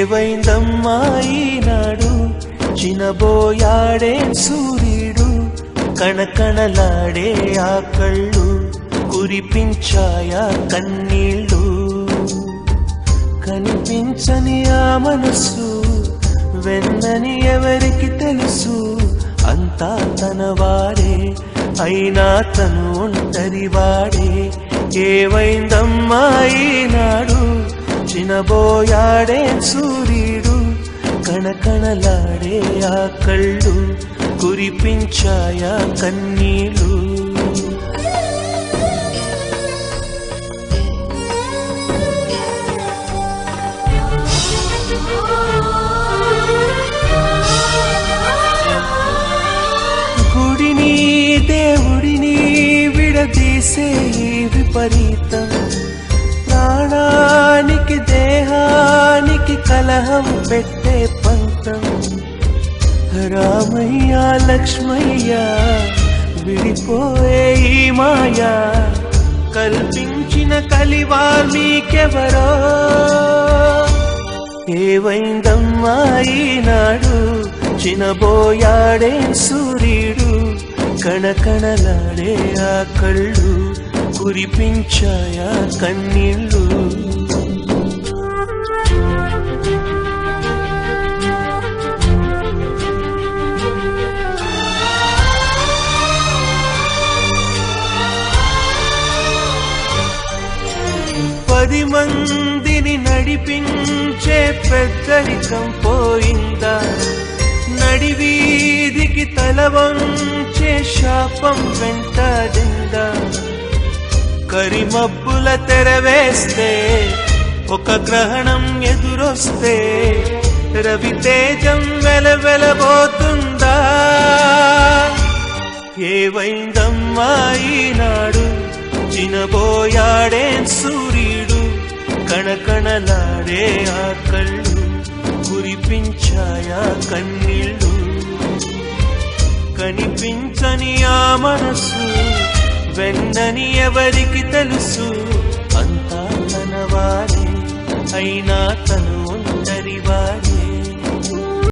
ఏవైందమ్మా ఈనాడు చినబోయాడే సూర్యుడు కణకణలాడే ఆ కళ్ళు కురిపించాయా కన్నీళ్ళు కనిపించని ఆ మనసు వెన్నని ఎవరికి తెలుసు అంతా తనవాడే అయినా తను ఒంటరివాడే ఏవైందమ్మా ఈనాడు చినబోయాడే సూర్యుడు కణకణలాడే ఆ కళ్ళు కురిపించాయా కన్నీళ్ళు గుడిని దేవుడిని విడదీసే విపరీతం ప్రాణానికి దేహానికి కలహం పెట్టే పంతం రామయ్య లక్ష్మయ్య విడిపోయే ఈ మాయా కల్పించిన కలివాల్మీకెవరో ఏవైందమ్మా ఈనాడు చినబోయాడే సూర్యుడు కణకణలాడే ఆ కళ్ళు కురిపించాయా కన్నీళ్ళు పది మందిని నడిపించే పెద్దరికం పోయిందా నడివీధికి తల వంచే శాపం వెంటాడిందా కరిమబ్బుల తెరవేస్తే ఒక గ్రహణం ఎదురొస్తే రవితేజం వెలవెలబోతుందా ఏవైందమ్మా ఈనాడు చినబోయాడే సూర్యుడు కణకణలాడే ఆ కళ్ళు కురిపించాయా కన్నీళ్ళు కనిపించని ఆ మనసు వెన్నని ఎవరికి తెలుసు అంతా తనవాడే అయినా తను ఒంటరివాడే